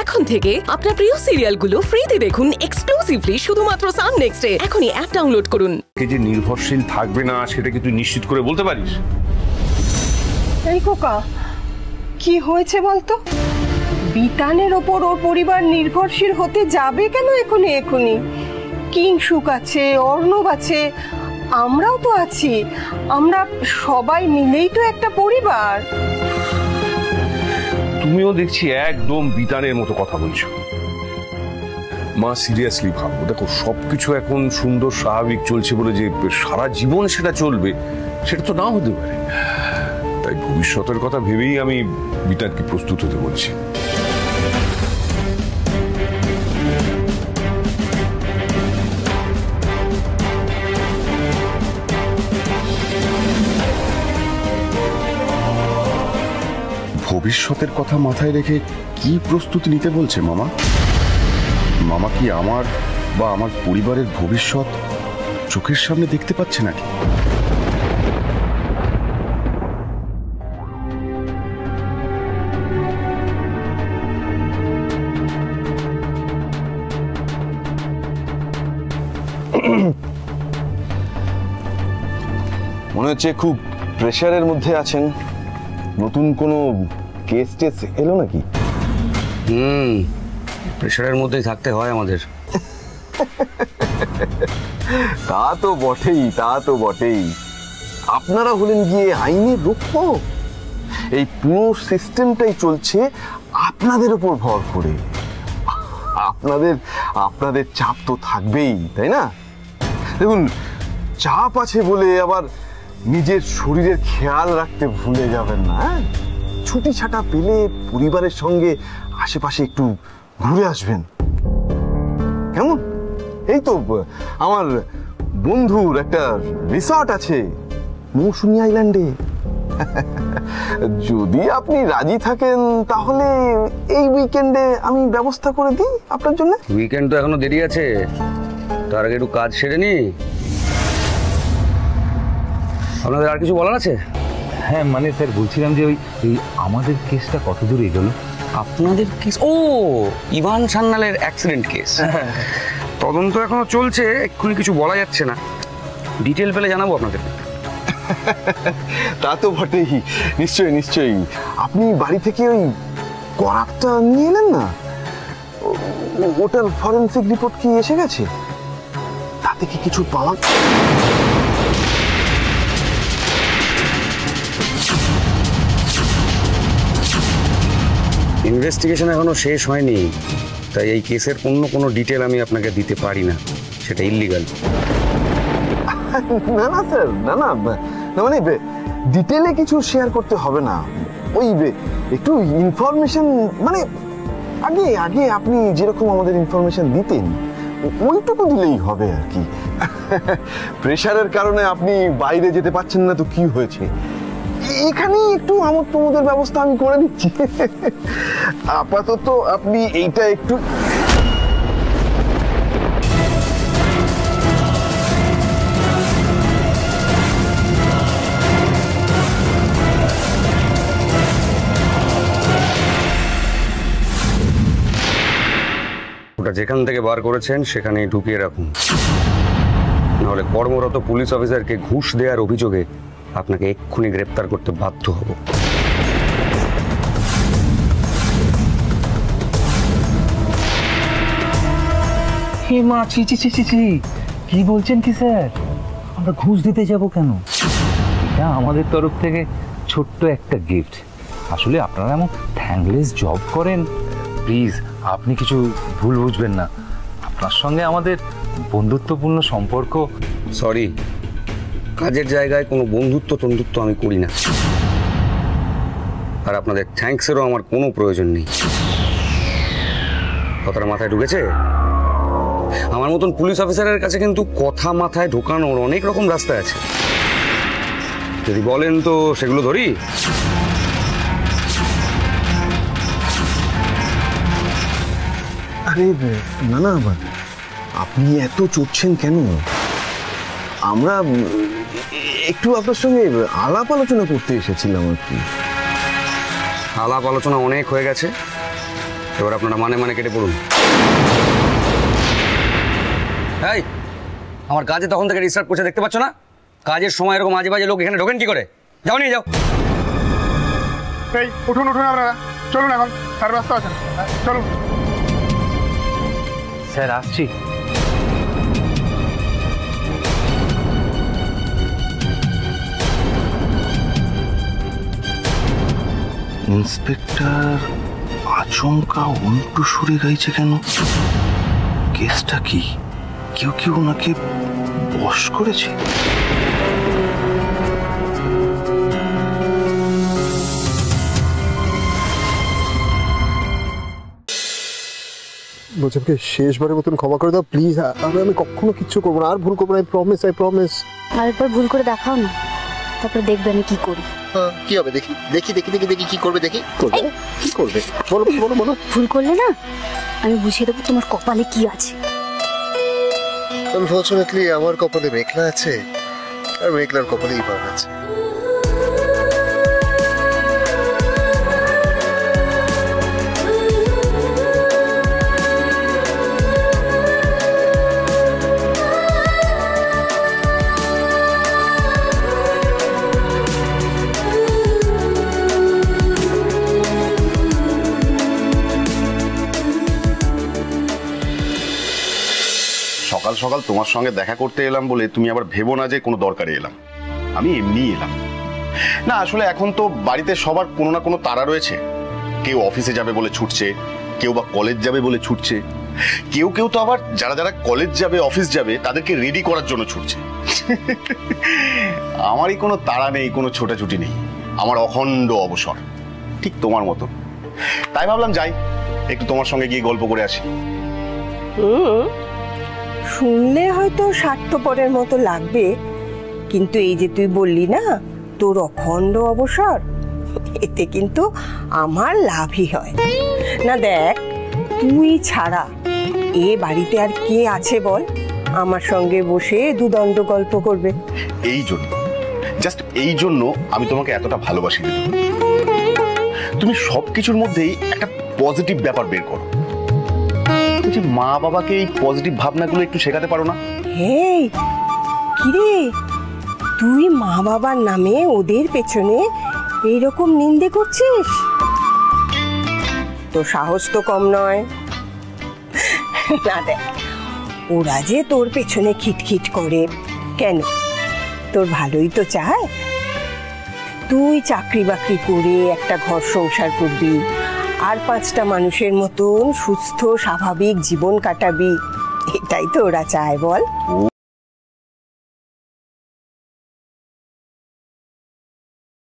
এখন থেকে আপনার প্রিয় সিরিয়ালগুলো ফ্রিতে দেখুন এক্সক্লুসিভলি শুধুমাত্র সান নেক্সটে। এখনই অ্যাপ ডাউনলোড করুন। যে নির্ভরশীল থাকবে না সেটা কি তুই নিশ্চিত করে বলতে পারিস? এই খোকা, কি হয়েছে বলতো? বিতানের ওপর ওর পরিবার নির্ভরশীল হতে যাবে কেন এখনই? কিংসুক আছে, অর্ণব আছে, আমরাও তো আছি। আমরা সবাই মিলেই তো একটা পরিবার। তুমিও দেখছি একদম বিতানের মতো কথা বলছো। মা সিরিয়াসলি ভাবো, দেখো সবকিছু এখন সুন্দর স্বাভাবিক চলছে বলে যে সারা জীবন সেটা চলবে সেটা তো নাও হতে পারে। তাই ভবিষ্যতের কথা ভেবেই আমি বিতানকে প্রস্তুত হতে বলছি। ভবিষ্যতের কথা মাথায় রেখে কি প্রস্তুতি নিতে বলছে মামা? মামা কি আমার বা আমার পরিবারের ভবিষ্যৎ চোখের সামনে দেখতে পাচ্ছে নাকি? মনে হচ্ছে খুব প্রেশারের মধ্যে আছেন। নতুন কোনো কেস টেস এলো নাকি? প্রেশারের মধ্যেই থাকতে হয় আমাদের। তা তো বটেই। আপনারা হলেন গিয়ে আইনের রক্ষক। এই পুরো সিস্টেমটাই চলছে আপনাদের উপর ভর করে। আপনাদের চাপ তো থাকবেই, তাই না? দেখুন, চাপ আছে বলে আবার নিজের শরীরের খেয়াল রাখতে ভুলে যাবেন না। ছুটি ছাটা পেলে পরিবারের সঙ্গে আশেপাশে একটু ঘুরে আসবেন, কেমন? এই তো আমার বন্ধুর একটা রিসর্ট আছে মৌসুমী আইল্যান্ডে। যদি আপনি রাজি থাকেন তাহলে এই উইকেন্ডে আমি ব্যবস্থা করে দিই আপনার জন্য। উইকেন্ড তো এখনো দেরি আছে, তার আগে একটু কাজ সেরে নি। আপনাদের আর কিছু বলার আছে? হ্যাঁ মানে স্যার বলছিলাম যে ওই আমাদের কেসটা কত দূর এগোলো? আপনাদের কেস? ও, ইভান সান্যালের অ্যাক্সিডেন্ট কেস। তদন্ত এখনো চলছে, এক্ষুনি কিছু বলা যাচ্ছে না। ডিটেল পেলে জানাবো আপনাদের। তা তো বটেই, নিশ্চয়ই। আপনি বাড়ি থেকে ওই করাতটা নিয়ে এলেন না? ওটার ফরেনসিক রিপোর্ট কি এসে গেছে? তাতে কি কিছু পাওয়া? ইনভেস্টিগেশন এখনো শেষ হয়নি, তাই এই কেসের অন্য কোনো ডিটেল আমি আপনাকে দিতে পারি না, সেটা ইল্লিগাল। না স্যার, না মানে ডিটেলে কিছু শেয়ার করতে হবে না। ওই একটু ইনফরমেশন, মানে আগে আপনি যেরকম আমাদের ইনফরমেশন দিতেন ওইটুকু দিলেই হবে আর কি। প্রেশারের কারণে আপনি বাইরে যেতে পারছেন না তো কি হয়েছে, এখানে একটু আমোদ প্রমোদের ব্যবস্থা আমি করে দিচ্ছি। আপাতত আপনি এইটা একটু ওটা যেখান থেকে বার করেছেন সেখানেই ঢুকিয়ে রাখুন, নাহলে কর্মরত পুলিশ অফিসারকে ঘুষ দেওয়ার অভিযোগে আপনাকে এক্ষুনি গ্রেপ্তার করতে বাধ্য হব। হে মা, ছি, কি বলছেন কি স্যার? আমরা ঘুষ দিতে যাব কেন? এটা আমাদের তরফ থেকে ছোট্ট একটা গিফট। আসলে আপনারা এমন থ্যাঙ্কলেস জব করেন, প্লিজ আপনি কিছু ভুল বুঝবেন না। আপনার সঙ্গে আমাদের বন্ধুত্বপূর্ণ সম্পর্ক। সরি, কাজের জায়গায় কোনো বন্ধুত্ব আমি করি না, আর আপনাদের থ্যাঙ্কসেরও আমার কোনো প্রয়োজন নেই। কথাটা মাথায় ঢুকেছে? আমার মতন পুলিশ অফিসারের কাছে কিন্তু কথা মাথায় ঢোকানোর অনেক রকম রাস্তা আছে, যদি বলেন তো সেগুলো ধরি। আরে না, আপনি এত চড়ছেন কেন? আমরা একটু আপনার সঙ্গে আলাপ আলোচনা করতে এসেছিলাম আর কি। আলাপ আলোচনা অনেক হয়ে গেছে, এবার আপনারা মানে কেটে পড়ুন। এই আমার কাজে তখন থেকে ডিস্টার্ব করছে, দেখতে পাচ্ছ না? কাজের সময় এরকম আজে বাজে লোক এখানে ঢোকেন কি করে? যাও নিয়ে যাও। এই উঠুন আপনারা, চলুন এখন, স্যার ব্যস্ত আছেন, চলুন। স্যার আসছি। ইন্সপেক্টর আচমকা উল্টো সুরে গাইছে কেন? কেসটা কি? কেউ কি ওনাকে বশ করেছে? বলছেন কি শেষবারের মতন ক্ষমা করে দাও প্লিজ, আমি কখনো কিচ্ছু করবো না, আর ভুল করবো না, আই প্রমিস। আরেকবার ভুল করে দেখাও না, তারপরে দেখবে আমি কি করি। কি হবে দেখি কি করবে, দেখি কি করবে, বলো। ভুল করলে না আমি বুঝিয়ে দেবো তোমার কপালে কি আছে। আনফরচুনেটলি আমার কপালে মেঘলা আছে, আর মেঘলার কপালে ইভান আছে। সকাল সকাল তোমার সঙ্গে দেখা করতে এলাম বলে তুমি আবার ভেবো না যে কোনো দরকারে এলাম। আমি এমনি এলাম না, আসলে এখন তো বাড়িতে সবার কোনো না কোনো তাড়া রয়েছে। কেউ অফিসে যাবে বলে ছুটছে, কেউ বা কলেজ যাবে বলে ছুটছে, কেউ তো আবার যারা কলেজ যাবে অফিস যাবে তাদেরকে রেডি করার জন্য ছুটছে। আমারই কোনো তাড়া নেই, কোনো ছোটাছুটি নেই, আমার অখণ্ড অবসর, ঠিক তোমার মতো। তাই ভাবলাম যাই একটু তোমার সঙ্গে গিয়ে গল্প করে আসি। শুনলে হয়তো স্বার্থপরের মতো লাগবে, কিন্তু এই যে তুই বললি না তোর অখণ্ড অবসর, এতে কিন্তু আমার লাভই হয় না। দেখ, তুই ছাড়া এ বাড়িতে আর কে আছে বল আমার সঙ্গে বসে দুদণ্ড গল্প করবে? জাস্ট এই জন্য আমি তোমাকে এতটা ভালোবাসি দিদি। তুমি সবকিছুর মধ্যেই একটা পজিটিভ ব্যাপার বের করো। যে মা বাবাকে এই পজিটিভ ভাবনাগুলো একটু শেখাতে পারো না? হেই, কিরে তুই মা বাবার নামে ওদের পেছনে এইরকম নিন্দে করছিস? তো সাহস তো কম নয়। না দেখ, ওরা যে তোর পেছনে খিটখিট করে কেন, তোর ভালোই তো চায়। তুই চাকরি বাকরি করে একটা ঘর সংসার করবি, আর 5টা মানুষের মতন সুস্থ স্বাভাবিক জীবন কাটাবি, এটাই তো ওরা চায় বল। ও